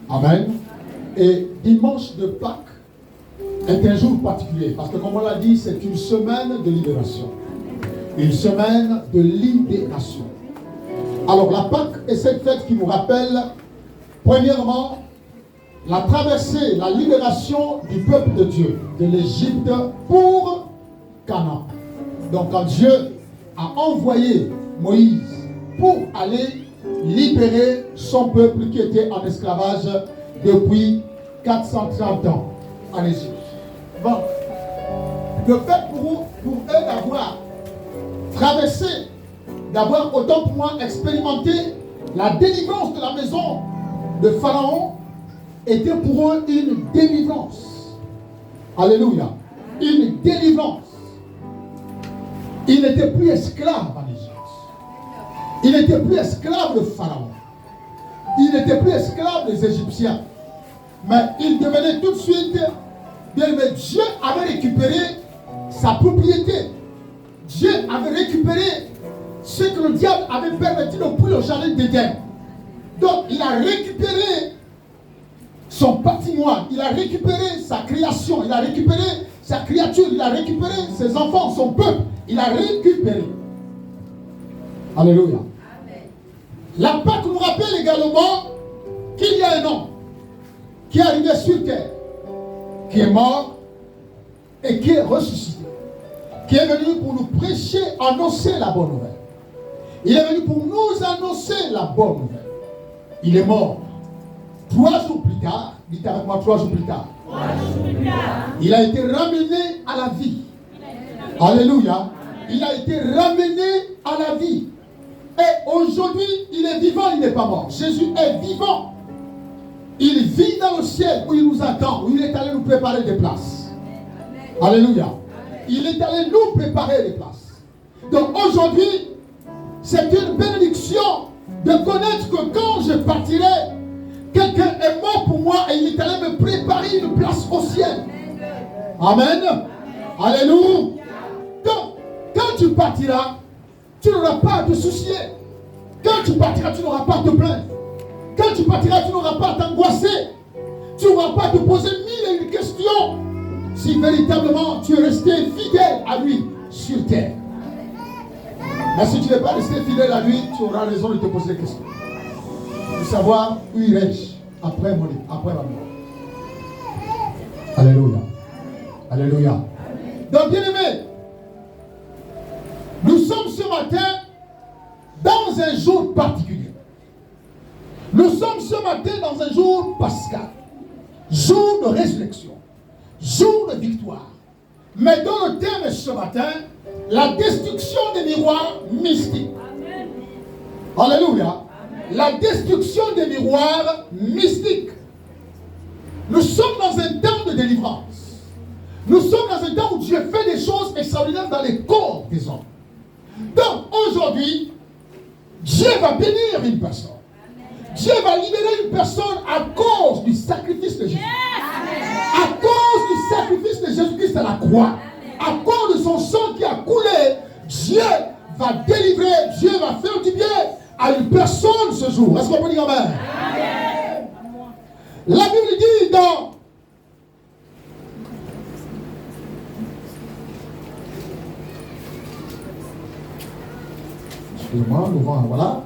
Amen. Et dimanche de Pâques est un jour particulier, parce que comme on l'a dit, c'est une semaine de libération. Une semaine de libération. Alors la Pâques est cette fête qui nous rappelle, premièrement, la traversée, la libération du peuple de Dieu, de l'Égypte pour Canaan. Donc quand Dieu a envoyé Moïse pour aller libérer son peuple qui était en esclavage depuis 430 ans en Égypte. Bon, le fait pour eux d'avoir traversé, d'avoir autant pour moi expérimenté la délivrance de la maison de Pharaon était pour eux une délivrance. Alléluia. Une délivrance. Ils n'étaient plus esclaves en Égypte. Ils n'étaient plus esclaves de Pharaon. Ils n'étaient plus esclaves des Égyptiens. Mais ils devenaient tout de suite, bien aimé, Dieu avait récupéré sa propriété. Dieu avait récupéré ce que le diable avait permis depuis le jardin d'Éden. Donc il a récupéré son patrimoine, il a récupéré sa création, il a récupéré sa créature, il a récupéré ses enfants, son peuple, il a récupéré. Alléluia. Amen. La Pâque nous rappelle également qu'il y a un homme qui est arrivé sur terre, qui est mort et qui est ressuscité, qui est venu pour nous prêcher, annoncer la bonne nouvelle. Il est venu pour nous annoncer la bonne nouvelle. Il est mort. 3 jours plus tard, dites avec moi 3 jours plus tard. 3 jours plus tard. Il a été ramené à la vie. Alléluia. Il a été ramené à la vie. Et aujourd'hui, il est vivant, il n'est pas mort. Jésus est vivant. Il vit dans le ciel où il nous attend, où il est allé nous préparer des places. Alléluia. Il est allé nous préparer des places. Donc aujourd'hui, c'est une bénédiction de connaître que quand je partirai, quelqu'un est mort pour moi et il est allé me préparer une place au ciel. Amen. Alléluia. Donc, quand tu partiras, tu n'auras pas à te soucier. Quand tu partiras, tu n'auras pas à te plaindre. Quand tu partiras, tu n'auras pas à t'angoisser. Tu n'auras pas à te poser 1001 questions. Si véritablement tu es resté fidèle à lui sur terre. Mais si tu n'es pas resté fidèle à lui, tu auras raison de te poser des questions. De savoir où irai-je après ma mort. Alléluia. Alléluia. Donc, bien aimé, nous sommes ce matin dans un jour particulier. Nous sommes ce matin dans un jour pascal. Jour de résurrection. Jour de victoire. Mais dans le thème ce matin, la destruction des miroirs mystiques. Amen. Alléluia. Amen. La destruction des miroirs mystiques. Nous sommes dans un temps de délivrance. Nous sommes dans un temps où Dieu fait des choses extraordinaires dans les corps des hommes. Donc aujourd'hui, Dieu va bénir une personne. Dieu va libérer une personne à cause du sacrifice de Jésus. À cause du sacrifice de Jésus-Christ à la croix. À cause de son sang qui a coulé, Dieu va délivrer, Dieu va faire du bien à une personne ce jour. Est-ce qu'on peut dire amen? Amen. La Bible dit dans excusez-moi, le vent, voilà.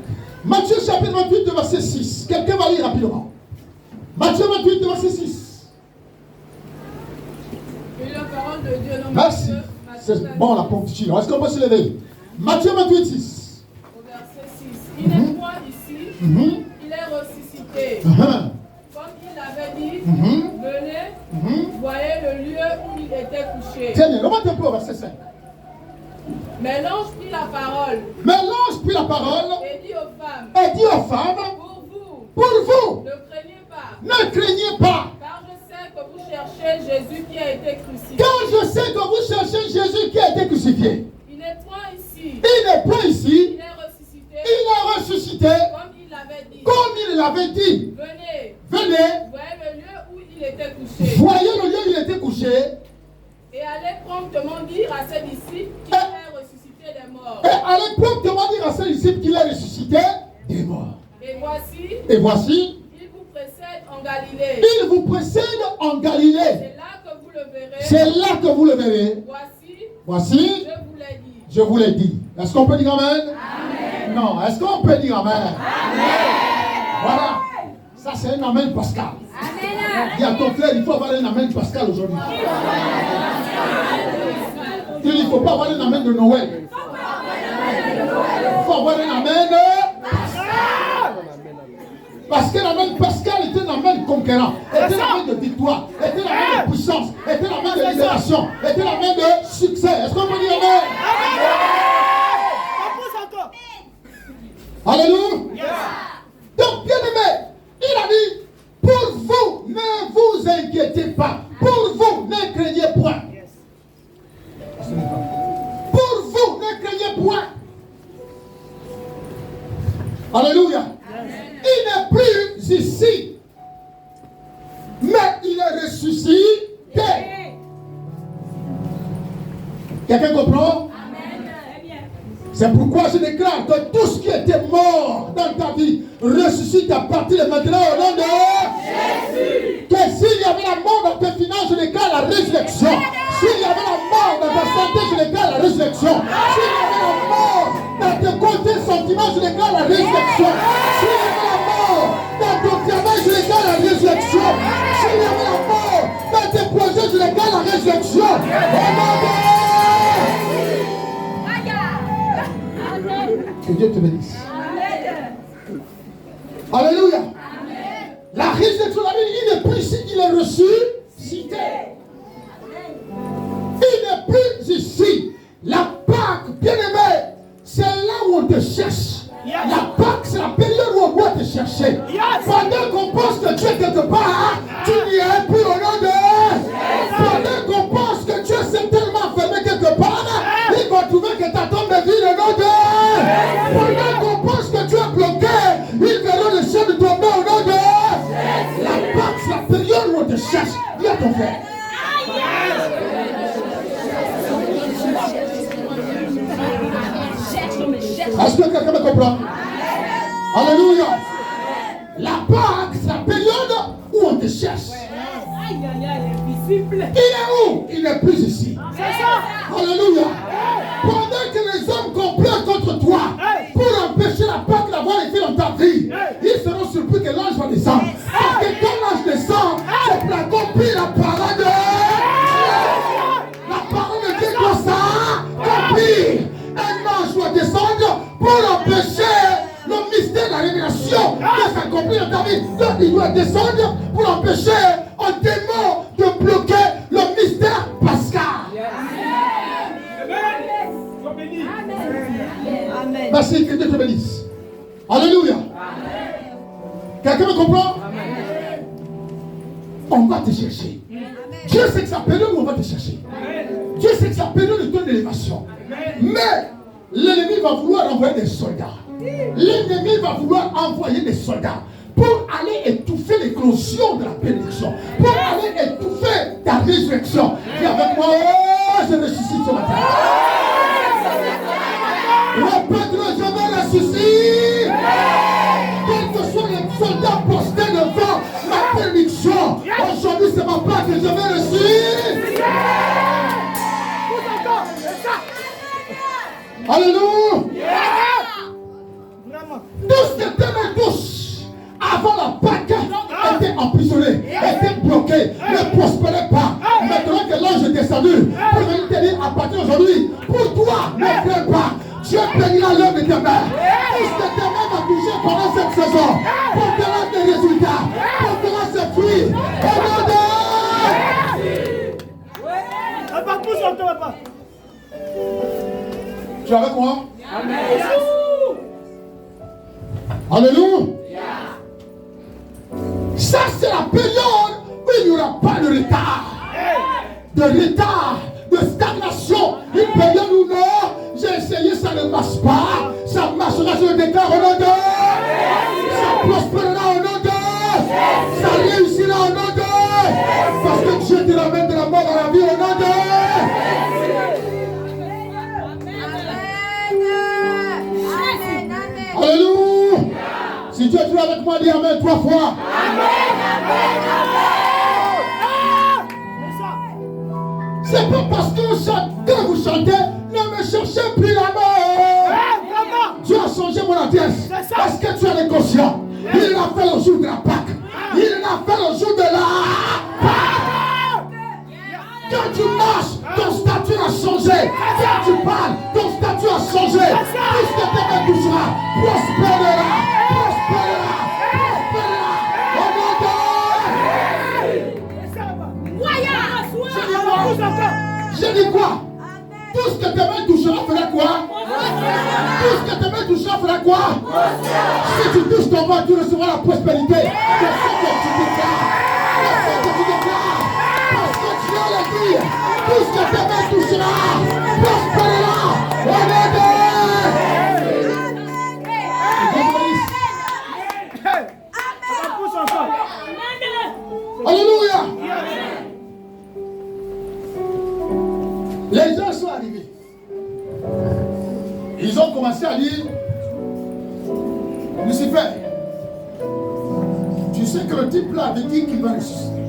Matthieu chapitre 28, verset 6. Quelqu'un va lire rapidement. Matthieu 28, verset 6. Et la parole de Dieu non. Merci. C'est bon la ponctuation. Est-ce qu'on peut se lever? Matthieu 28, 6. Au verset 6. Il n'est point ici, il est ressuscité. Comme il avait dit, venez, voyez le lieu où il était couché. Très bien, remonte un peu au verset 5. Mais l'ange prit la parole. Et dit aux femmes. Pour vous. Ne craignez pas. Ne craignez pas. Car je sais que vous cherchez Jésus qui a été crucifié. Il n'est point ici. Il est ressuscité. Comme il l'avait dit. Venez. Voyez le lieu où il était couché. Et allez promptement dire à ses disciples qu'il est ressuscité des morts. Et voici, il vous précède en en Galilée. Il vous précède en Galilée. C'est là que vous le verrez. C'est là que vous le verrez. Voici, je vous l'ai dit. Je vous l'ai dit. Est-ce qu'on peut dire amen? Amen. Non, est-ce qu'on peut dire amen? Amen. Voilà. Ça, c'est un amen pascal. Amen. Dis à ton frère, il faut avoir un amen pascal aujourd'hui. Il ne faut pas avoir un amen de Noël. Il faut avoir un amen pascal. Parce que l'amen pascal était un amen conquérant, était l'amen de victoire, était l'amen de puissance, était l'amen de libération, était l'amen de succès. Est-ce qu'on peut dire amen? Alléluia. Donc, bien aimé, il a dit, pour vous, ne vous inquiétez pas. Pour vous, ne craignez point. Pour vous, ne craignez point. Alléluia. Il n'est plus ici, mais il est ressuscité. Quelqu'un comprend? C'est pourquoi je déclare que tout ce qui était mort dans ta vie ressuscite à partir de maintenant au nom de Jésus. Que s'il y avait la mort dans tes finances, je déclare la résurrection. S'il y avait la mort dans ta santé, je déclare la résurrection. S'il y avait la mort dans tes côtés sentiments, je déclare la résurrection. S'il y avait la mort dans ton travail, je déclare la résurrection. S'il y avait la mort dans tes projets, je déclare la résurrection. Au nom de que Dieu te bénisse. Alléluia. Amen. La résurrection, il n'est plus ici, il est ressuscité. Il n'est plus ici. La Pâque, bien aimé, c'est là où on te cherche. La Pâque, c'est la période où on doit te chercher. Pendant qu'on pense que tu es quelque part, tu n'y es plus au nom de. Pendant qu'on pense que tu es certainement enfermé quelque part, ils vont trouver que ta tombe de vie au nom de. Pendant qu'on pense que tu es bloqué, ils verront le ciel tomber au nom de. La Pâque, c'est la période où on te cherche. Dis à ton frère. Est-ce que quelqu'un me comprend? Alléluia. La Pâque, c'est la période où on te cherche. Il est où? Il n'est plus ici. Alléluia. Pendant que les hommes complètent contre toi pour empêcher la Pâque d'avoir été dans ta vie, ils seront surpris que l'ange va descendre. Parce que quand l'ange descend, c'est pour accomplir la parole de la parole de Dieu doit s'accomplir. Un ange doit descendre pour empêcher le mystère de la révélation de s'accomplir dans ta vie. Donc il doit descendre pour empêcher un démon de bloquer le mystère pascal. Merci, que Dieu te bénisse. Alléluia. Quelqu'un me comprend? Amen. On va te chercher. Amen. Dieu sait que c'est la période où on va te chercher. Amen. Dieu sait que c'est la période de ton élévation. Mais l'ennemi va vouloir envoyer des soldats. L'ennemi va vouloir envoyer des soldats pour aller étouffer l'éclosion de la bénédiction, pour aller étouffer ta résurrection. Viens avec moi, oh, je ressuscite ce matin. Répète-le, je vais ressusciter. Quels que soient les soldats postés devant ma bénédiction, aujourd'hui c'est ma part que je vais ressusciter. Alléluia. Tous tes témoins, tous, avant la Pâque, étaient emprisonnés, étaient bloqués, ne prospéraient pas. Maintenant que l'ange est descendu, pour venir te dire à partir d'aujourd'hui, pour toi, ne crains pas. Dieu bénira l'œuvre de tes mains. Tout ce que tes mains vont toucher pendant cette saison, portera des résultats, portera ses fruits. Tu es avec moi? Amen. Alléluia. Ça, c'est la période où il n'y aura pas de retard, de stagnation. Une période où non, j'ai essayé, ça ne marche pas. Ça marchera, je le déclare au nom de. Ça prospérera au nom de. Ça réussira au nom de. Parce que Dieu te ramène de la mort à la vie au nom de. Alléluia. Si tu es avec moi, dis Amen 3 fois. Amen, amen. C'est pas parce que quand vous chantez, ne me cherchez plus la mort. Dieu a changé mon adresse. Parce que tu es inconscient. Il l'a fait le jour de la Pâque. Il l'a fait le jour de la Pâque. Quand tu marches, ton statut a changé. Quand tu parles, ton statut a changé. Tout ce que tes mains touchera, prospérera. Prospérera. Prospérera. J'ai dit quoi? Tout ce que tes mains touchera fera quoi? Tout ce que tes mains touchera fera quoi? Si tu touches ton ventre, tu recevras la prospérité. C'est ce que tu déclares. C'est ce que tu déclares. Parce que Dieu l'a dit. Tout ce que tes mains touchera prospérera. Alléluia. Les gens sont arrivés. Ils ont commencé à dire, Lucifer, tu sais que le type là avait dit qu'il va ressusciter.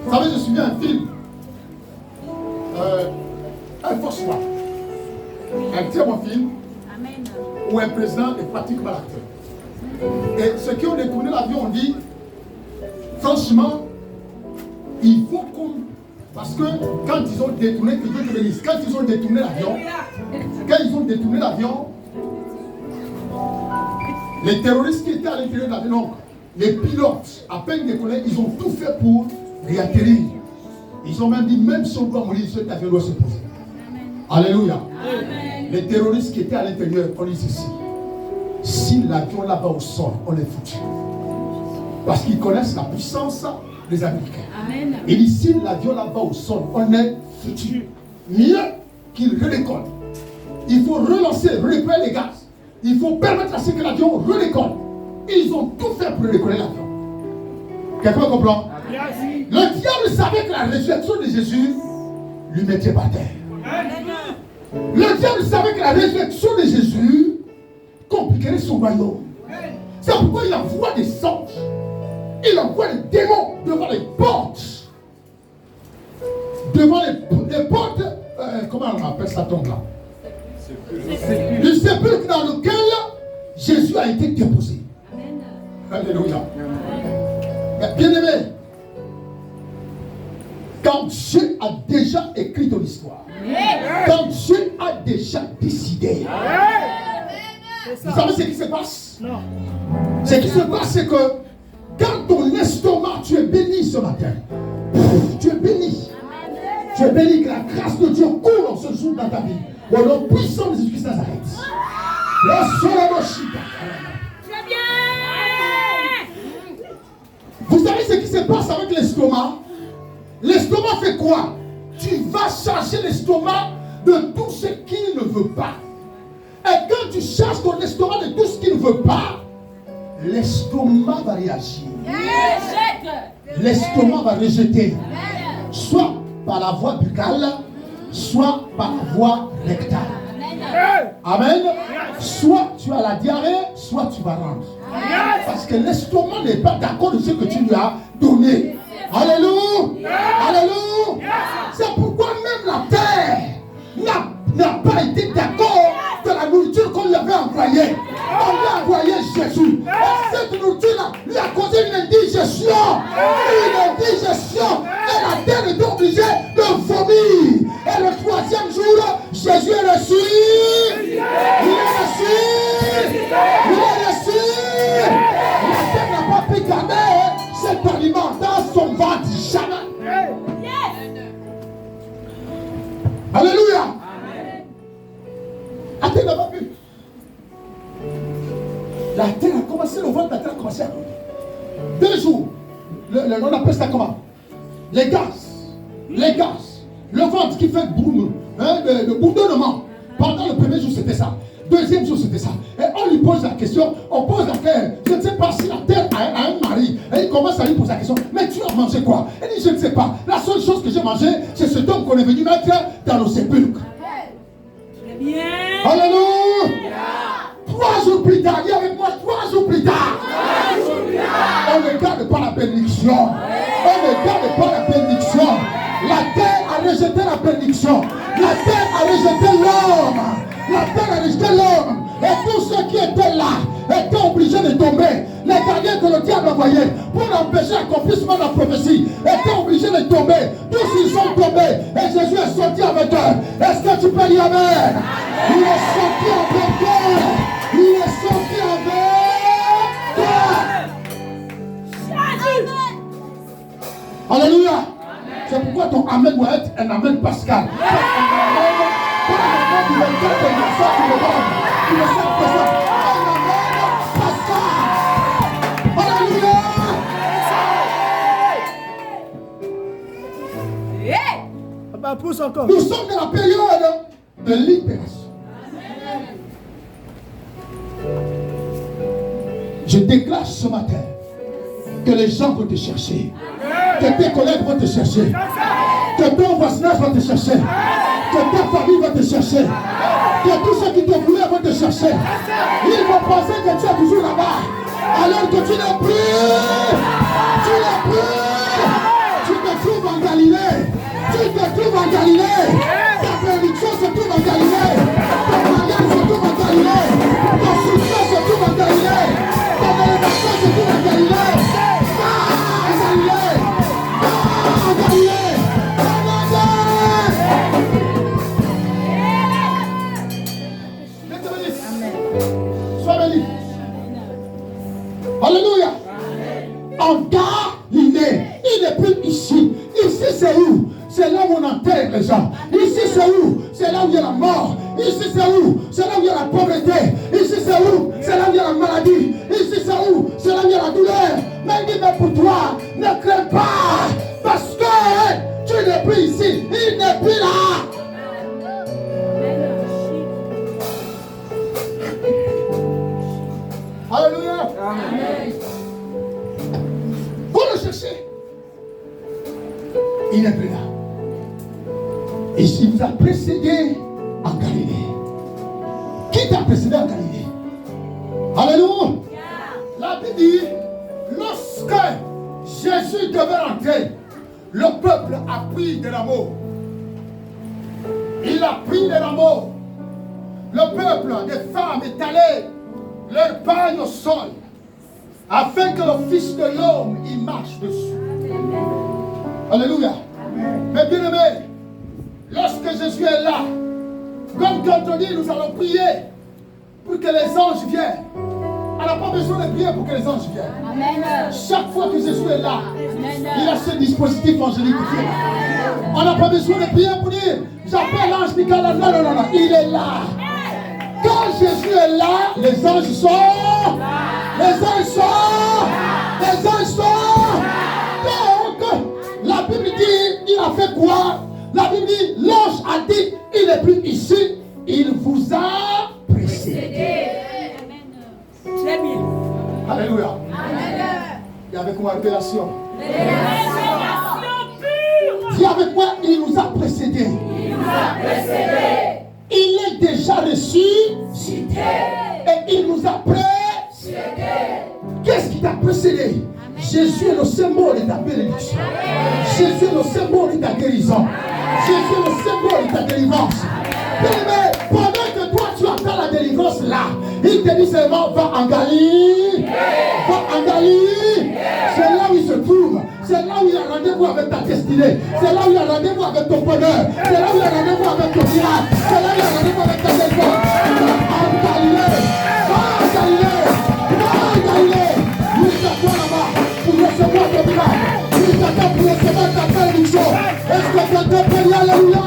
Vous savez, je suis vu un film, un faux choix. Un très bon film, où un président est pratiquement l'acteur. Et ceux qui ont détourné l'avion ont dit, franchement, il faut qu'on... Parce que quand ils ont détourné, quand ils ont détourné l'avion, les terroristes qui étaient à l'intérieur de l'avion, les pilotes, à peine décollés, ils ont tout fait pour réatterrir. Ils ont même dit, même si on doit mourir, cet avion doit se poser. Alléluia. Amen. Les terroristes qui étaient à l'intérieur, on dit ceci. Si l'avion là-bas au sol, on est foutu. Parce qu'ils connaissent la puissance des Américains. Amen. Et ici, l'avion là-bas au sol, on est foutu. Mieux qu'il redécolle. Il faut relancer, récupérer les gaz. Il faut permettre à ce que l'avion redécolle. Ils ont tout fait pour redécoller l'avion. Quelqu'un comprend? Le diable savait que la résurrection de Jésus lui mettait par terre. Le diable savait que la résurrection de Jésus compliquerait son royaume. C'est pourquoi il envoie des anges. Il envoie les démons devant les portes. Devant les portes, comment on appelle ça tombe là? Le sépulcre dans lequel Jésus a été déposé. Amen. Alléluia. Bien-aimé, quand Dieu a déjà écrit ton histoire, quand Dieu a déjà décidé, vous savez ce qui se passe? Non. Ce qui se passe, c'est que quand ton estomac, tu es béni ce matin, tu es béni. Tu es béni que la grâce de Dieu coule en ce jour dans ta vie. Au nom puissant de Jésus-Christ Nazareth. Très bien. Vous savez ce qui se passe avec l'estomac? L'estomac fait quoi? Tu vas charger l'estomac de tout ce qu'il ne veut pas. Et quand tu charges ton estomac de tout ce qu'il ne veut pas, l'estomac va réagir. L'estomac va rejeter. Soit par la voie buccale, soit par la voie rectale. Amen. Soit tu as la diarrhée, soit tu vas rendre. Parce que l'estomac n'est pas d'accord de ce que tu lui as donné. Alléluia. Alléluia. C'est pourquoi même la terre n'a pas été d'accord de la nourriture qu'on lui avait envoyée. On lui a envoyé Jésus. Et cette nourriture-là lui a causé une indigestion. Une indigestion. Et la terre est obligée de vomir. Et le troisième jour, Jésus est reçu. Il est reçu. Il est reçu. La terre n'a pas pu garder cet aliment dans son ventre. Jamais. Alléluia. La terre n'a pas pu. La terre a commencé, le ventre de la terre a commencé à rouler. 2 jours. On appelle ça comment? Les gaz. Le ventre qui fait le bourdonnement. Pendant le premier jour, c'était ça. Deuxième jour, c'était ça. Et on lui pose la question. On pose la terre. Je ne sais pas si la terre a un mari. Et il commence à lui poser la question. Mais tu as mangé quoi? Elle dit, je ne sais pas. La seule chose que j'ai mangé, c'est ce homme qu'on est venu mettre dans nos sépulcres. Alléluia. 3 jours plus tard, dis avec moi, 3 jours plus tard. On ne garde pas la bénédiction. On ne garde pas la bénédiction. La rejeté la bénédiction. La terre a rejeté l'homme. La terre a rejeté l'homme. Et tous ceux qui étaient là étaient obligés de tomber. Les gardiens que le diable envoyait pour empêcher l'accomplissement de la prophétie étaient obligés de tomber. Tous ils sont tombés. Et Jésus est sorti avec eux. Est-ce que tu peux dire amen? Il est sorti avec eux. Il est sorti avec eux. Alléluia. C'est pourquoi ton amen doit être un amen pascal. Nous sommes dans la période de libération. Je déclare ce matin que les gens vont te chercher, que tes collègues vont te chercher, que ton voisinage va te chercher, que ta famille va te chercher, que tous ceux qui te voulaient vont te chercher. Ils vont penser que tu es toujours là-bas, alors que tu n'es plus. Tu te trouves en Galilée. Tu te trouves en Galilée. Ta bénédiction se trouve en Galilée. Ton mariage se trouve en Galilée. Ton succès se trouve en Galilée. Ton élévation se trouve en Galilée. Sois béni. Alléluia. En Galilée. Il n'est plus ici. Ici c'est où? C'est là où on enterre les gens. Ici c'est où? C'est là où il y a la mort. Ici c'est où? C'est là où il y a la pauvreté. Ici c'est où? C'est là où il y a la maladie. Ici c'est où? C'est là où il y a la douleur. Mais il dit, mais pour toi, ne crains pas. Parce que tu n'es plus ici. Il n'est plus là. Alléluia. Amen. Vous le cherchez. Il n'est plus là. Et s'il vous a précédé en Galilée. Qui t'a précédé en Galilée? Alléluia. La Bible dit, lorsque Jésus devait rentrer, le peuple a pris de l'amour. Il a pris de l'amour. Le peuple des femmes est allé leur pagne au sol, afin que le Fils de l'homme y marche dessus. Alléluia. Mais bien aimé, lorsque Jésus est là, comme quand on dit, nous allons prier pour que les anges viennent. On n'a pas besoin de prier pour que les anges viennent. Amen. Chaque fois que Jésus est là, il a ce dispositif angélique qui est là. On n'a pas besoin de prier pour dire, j'appelle l'ange Michael. Non, non, non, non, il est là. Quand Jésus est là, les anges sont. Les anges sont. Les anges sont. Donc, la Bible dit, il a fait quoi? La Bible dit, l'ange a dit, il n'est plus ici, il vous a précédé. Très bien. Alléluia. Et avec moi, révélation. Dis avec moi, il nous a précédé. Il nous a précédé. Il est déjà ressuscité. Et il nous a précédé. Qu'est-ce qui t'a précédé? Jésus est le symbole de ta bénédiction. Jésus est le symbole de ta guérison. Jésus est le symbole de ta délivrance. Mais pendant que toi tu attends la délivrance là, il te dit seulement va en Galilée. Va en Galilée. C'est là où il se trouve. C'est là où il y a rendez-vous avec ta destinée. C'est là où il y a rendez-vous avec ton bonheur. C'est là où il y a rendez-vous avec ton miracle. C'est là où il y a rendez-vous avec ta délivrance. Va en Galilée. Va en Galilée. Va en Galilée. Lui t'attend là-bas pour recevoir ton miracle. Lui t'attend pour recevoir ta bénédiction. Est-ce que quelqu'un peut dire alléluia?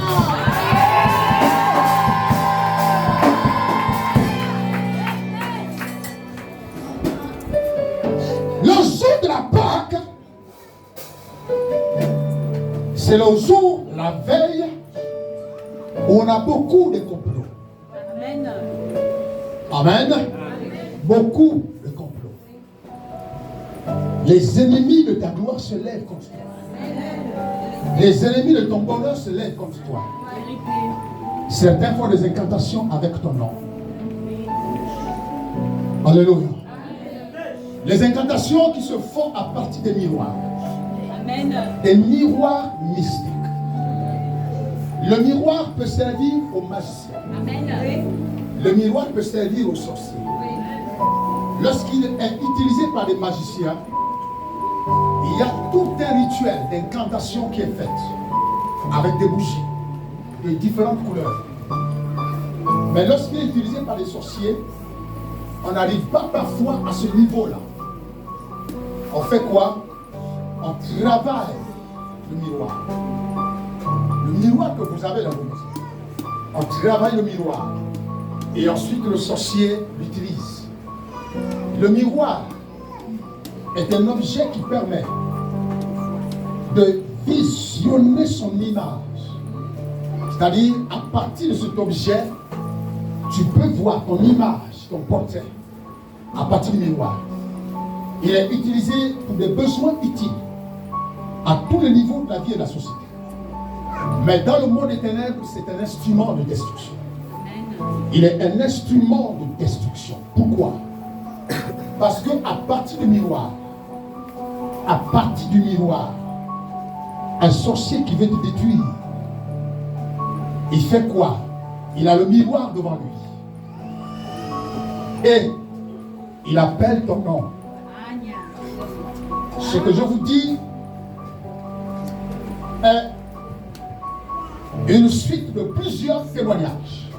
Le jour de la Pâque, c'est le jour, la veille, où on a beaucoup de complots. Amen. Amen. Beaucoup de complots. Les ennemis de ta gloire se lèvent contre toi. Les ennemis de ton bonheur se lèvent contre toi. Certains font des incantations avec ton nom. Alléluia. Les incantations qui se font à partir des miroirs. Amen. Des miroirs mystiques. Le miroir peut servir aux magiciens. Amen. Le miroir peut servir aux sorciers. Lorsqu'il est utilisé par des magiciens, il y a tout un rituel d'incantation qui est fait avec des bougies de différentes couleurs. Mais lorsqu'il est utilisé par les sorciers, on n'arrive pas parfois à ce niveau-là. On fait quoi? On travaille le miroir. Le miroir que vous avez dans vos maisons. On travaille le miroir. Et ensuite le sorcier l'utilise. Le miroir est un objet qui permet de visionner son image. C'est-à-dire, à partir de cet objet, tu peux voir ton image, ton portrait, à partir du miroir. Il est utilisé pour des besoins utiles à tous les niveaux de la vie et de la société. Mais dans le monde des ténèbres, c'est un instrument de destruction. Il est un instrument de destruction. Pourquoi? Parce qu'à partir du miroir, un sorcier qui veut te détruire, il fait quoi? Il a le miroir devant lui. Et il appelle ton nom. Ce que je vous dis est une suite de plusieurs témoignages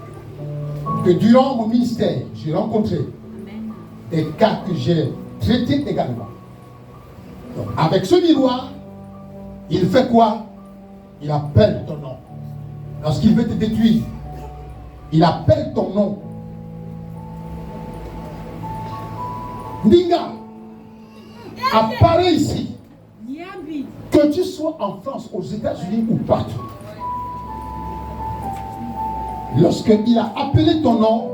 que durant mon ministère, j'ai rencontré des cas que j'ai traités également. Donc, avec ce miroir, il fait quoi? Il appelle ton nom. Lorsqu'il veut te détruire, il appelle ton nom. Ndinga, apparaît ici. Que tu sois en France, aux États-Unis ou partout. Lorsqu'il a appelé ton nom,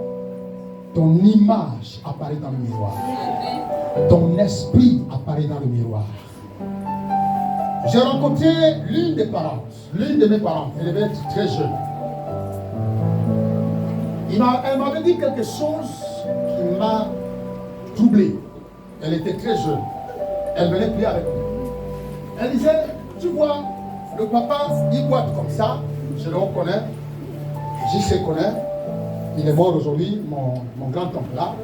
ton image apparaît dans le miroir. Ton esprit apparaît dans le miroir. J'ai rencontré l'une des parentes, l'une de mes parentes. Elle devait être très jeune. Elle m'avait dit quelque chose qui m'a troublé. Elle était très jeune. Elle venait prier avec nous. Elle disait, tu vois, le papa, il boite comme ça. Je le reconnais. J'y sais connaître. Il est mort aujourd'hui, mon grand-oncle là.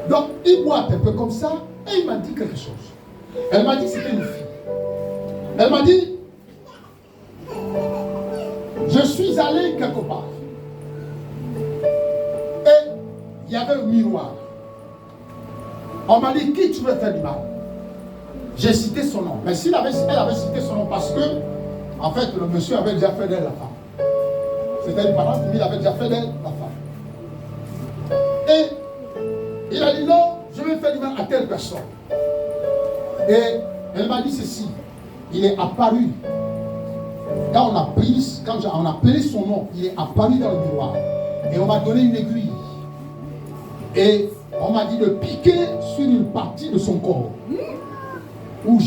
Donc, il boite un peu comme ça. Et il m'a dit quelque chose. Elle m'a dit que c'était une fille. Elle m'a dit, je suis allé quelque part. Et il y avait un miroir. On m'a dit, qui tu veux faire du mal? J'ai cité son nom. Mais elle avait cité son nom parce que, en fait, le monsieur avait déjà fait d'elle la femme. C'était une parente, mais il avait déjà fait d'elle la femme. Et il a dit, non, je vais faire du mal à telle personne. Et elle m'a dit ceci. Il est apparu. Quand on a appelé son nom, il est apparu dans le miroir. Et on m'a donné une aiguille. Et on m'a dit de piquer sur une partie de son corps. Où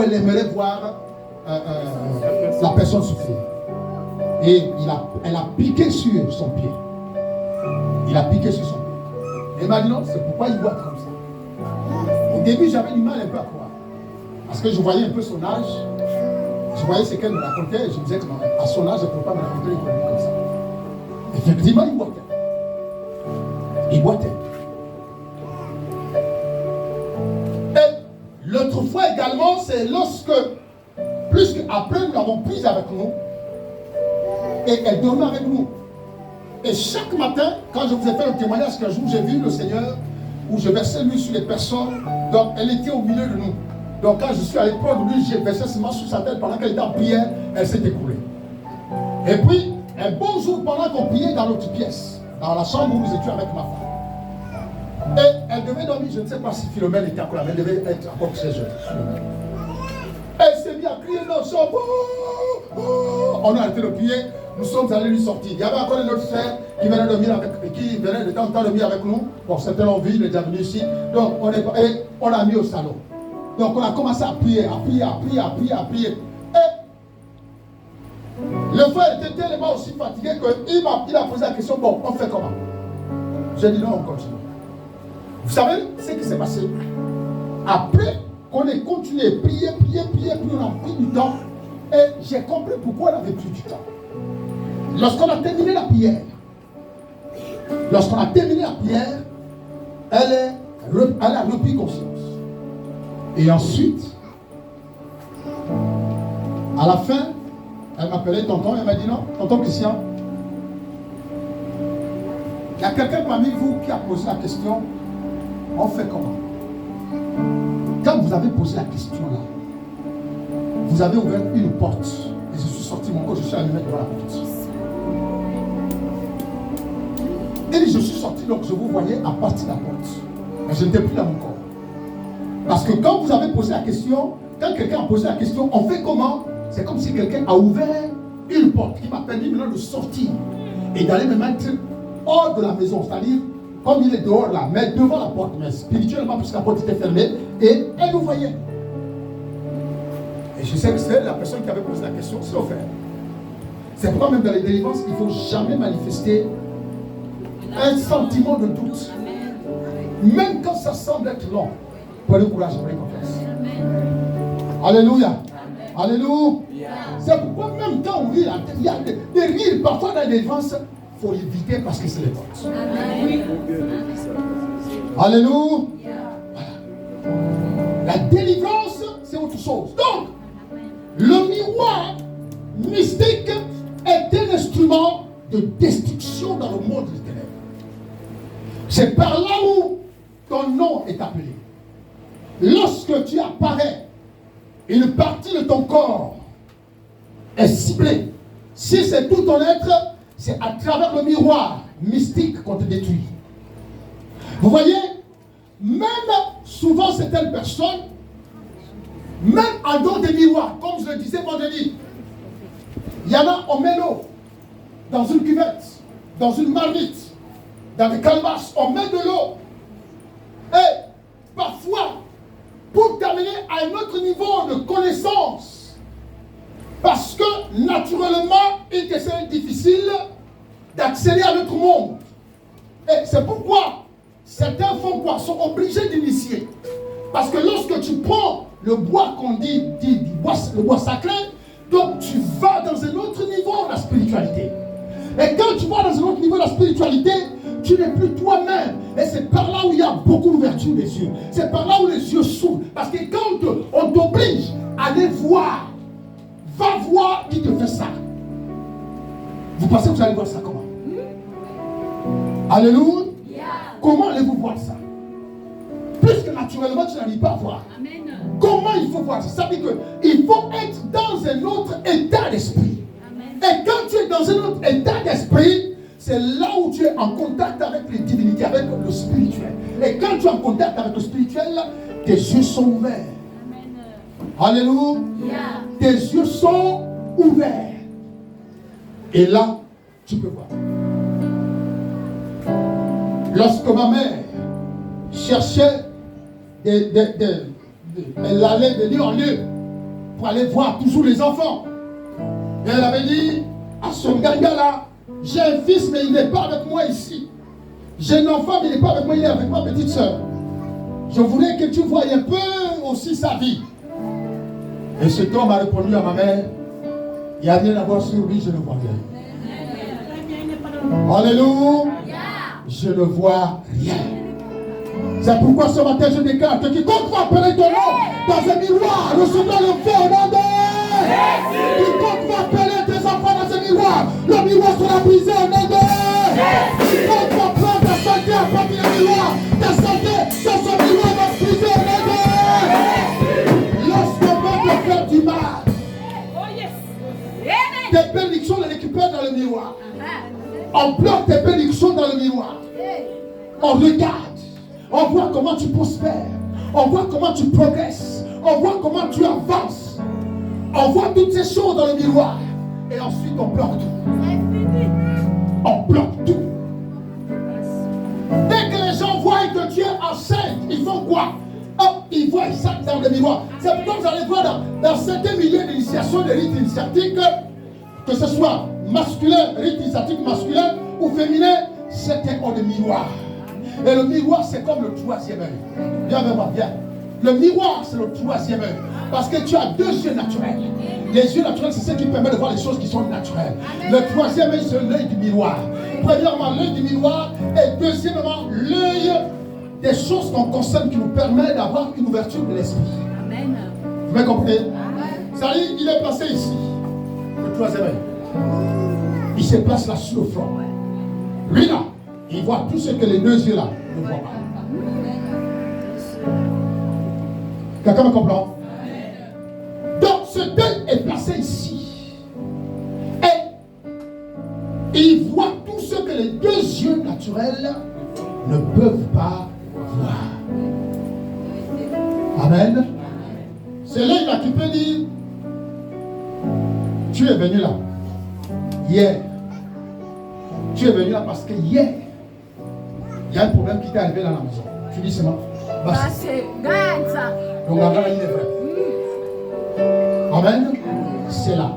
elle aimerait voir la personne souffrir. Et elle a piqué sur son pied. Il a piqué sur son pied. Et elle m'a dit non, c'est pourquoi il boite comme ça. Au début, j'avais du mal un peu à croire. Parce que je voyais un peu son âge. Je voyais ce qu'elle me racontait. Je me disais qu'à son âge, je ne pouvais pas me raconter une connerie comme ça. Effectivement, il boitait. Il boitait. Et l'autre fois également, c'est lorsque, plus qu'après, nous l'avons prise avec nous. Et elle dormait avec nous. Et chaque matin, quand je vous ai fait le témoignage qu'un jour j'ai vu le Seigneur, où je versais l'huile sur les personnes, donc elle était au milieu de nous. Donc quand je suis allé prendre l'huile, j'ai versé seulement sur sa tête pendant qu'elle était en prière, elle s'est écoulée. Et puis, un bon jour, pendant qu'on priait dans notre pièce, dans la chambre où nous étions avec ma femme, et elle devait dormir, je ne sais pas si Philomène était encore là, mais elle devait être encore très jeune. Elle s'est mise à crier dans son chambre. On a arrêté de prier, nous sommes allés lui sortir. Il y avait encore une autre frère qui venait de temps en temps dormir avec nous. Bon, certains l'ont vu, il est déjà venu ici. Donc on l'a mis au salon. Donc on a commencé à prier. Et le frère était tellement aussi fatigué qu'il a posé la question, bon, on fait comment? J'ai dit non, on continue. Vous savez ce qui s'est passé? Après qu'on ait continué, prier, on a pris du temps. Et j'ai compris pourquoi on avait pris du temps. Lorsqu'on a terminé la prière, elle a repris conscience. Et ensuite, à la fin, elle m'appelait tonton, elle m'a dit non, tonton Christian, il y a quelqu'un parmi vous qui a posé la question, on fait comment? Quand vous avez posé la question là, vous avez ouvert une porte et je suis sorti mon corps, je suis allé me mettre devant la porte. Et je suis sorti, donc je vous voyais à partir de la porte. Mais je n'étais plus dans mon corps. Parce que quand vous avez posé la question, quand quelqu'un a posé la question, on fait comment? C'est comme si quelqu'un a ouvert une porte qui m'a permis maintenant de sortir et d'aller me mettre hors de la maison. C'est-à-dire, comme il est dehors là, mais devant la porte, mais spirituellement, puisque la porte était fermée, et elle nous voyait. Et je sais que c'est la personne qui avait posé la question, c'est offert. C'est pourquoi même dans les délivrances, il ne faut jamais manifester un sentiment de doute. Même quand ça semble être long, prenez courage, prenez confiance. Alléluia. Alléluia. C'est pourquoi même quand on rit, il y a des rires parfois dans les délivrances, il faut éviter parce que c'est les portes. Alléluia. Voilà. La délivrance, c'est autre chose. Donc, le miroir mystique est un instrument de destruction dans le monde des ténèbres. C'est par là où ton nom est appelé. Lorsque tu apparais, une partie de ton corps est ciblée. Si c'est tout ton être, c'est à travers le miroir mystique qu'on te détruit. Vous voyez, même souvent certaines personnes, même en dehors des miroirs, comme je le disais vendredi, il y en a, on met l'eau dans une cuvette, dans une marmite, dans des calebasses, on met de l'eau. Et parfois, pour t'amener à un autre niveau de connaissance, parce que naturellement, il te serait difficile d'accéder à notre monde. Et c'est pourquoi certains font quoi? Sont obligés d'initier. Parce que lorsque tu prends le bois qu'on dit le bois sacré, donc tu vas dans un autre niveau de la spiritualité. Et quand tu vas dans un autre niveau de la spiritualité, tu n'es plus toi-même. Et c'est par là où il y a beaucoup d'ouverture des yeux. C'est par là où les yeux s'ouvrent. Parce que quand on t'oblige à aller voir, va voir qui te fait ça. Vous pensez que vous allez voir ça comment? Alléluia. Comment allez-vous voir ça? Puisque naturellement tu n'arrives pas à voir. Amen. Comment il faut voir ça? Ça veut dire qu'il faut être dans un autre état d'esprit. Amen. Et quand tu es dans un autre état d'esprit, c'est là où tu es en contact avec les divinités, avec le spirituel. Et quand tu es en contact avec le spirituel, tes yeux sont ouverts. Amen. Alléluia. Tes yeux sont ouverts. Et là, tu peux voir. Lorsque ma mère cherchait, elle allait de lieu en lieu pour aller voir toujours les enfants. Et elle avait dit à son ganga là, j'ai un fils mais il n'est pas avec moi ici. J'ai un enfant mais il n'est pas avec moi, il est avec ma petite soeur. Je voulais que tu voies un peu aussi sa vie. Et cet homme a répondu à ma mère, il n'y a rien à voir sur lui, je ne vois rien. Alléluia. Je ne vois rien. C'est pourquoi ce matin je déclare que quiconque va appeler ton nom dans un miroir recevra le feu au nom de Jésus. Quiconque va appeler tes enfants dans un miroir, le miroir sera brisé au nom de Jésus. Quiconque va prendre ta santé à partir du miroir, ta santé dans son miroir va se briser au nom de Jésus. Lorsqu'on va te faire du mal, tes bénédictions les récupèrent dans le miroir. On pleure tes bénédictions dans le miroir. On regarde. On voit comment tu prospères. On voit comment tu progresses. On voit comment tu avances. On voit toutes ces choses dans le miroir. Et ensuite on pleure tout. On pleure tout. Dès que les gens voient que tu es enceinte, ils font quoi? Hop, ils voient ça dans le miroir. C'est pourquoi vous allez voir dans certains milieux d'initiation de rites initiatiques, que ce soit masculin, rite initiatique masculin ou féminin, c'était en le miroir. Et le miroir, c'est comme le troisième œil. Viens vers moi, viens. Le miroir, c'est le troisième œil. Parce que tu as deux yeux naturels. Les yeux naturels, c'est ce qui permet de voir les choses qui sont naturelles. Le troisième œil, c'est l'œil du miroir. Premièrement, l'œil du miroir. Et deuxièmement, l'œil des choses qu'on concerne qui nous permet d'avoir une ouverture de l'esprit. Amen. Vous m'avez compris? Ça dit, il est placé ici. Le troisième œil. Il se place là sur le front. Lui là, il voit tout ce que les deux yeux là ne voient pas. Quelqu'un me comprend? Donc ce deuil est placé ici. Et il voit tout ce que les deux yeux naturels ne peuvent pas voir. Amen. C'est l'œil là qui peut dire, tu es venu là hier. Tu es venu là parce que hier, il y a un problème qui t'est arrivé dans la maison. Tu dis seulement, donc la vraie est vraie. Amen. C'est là.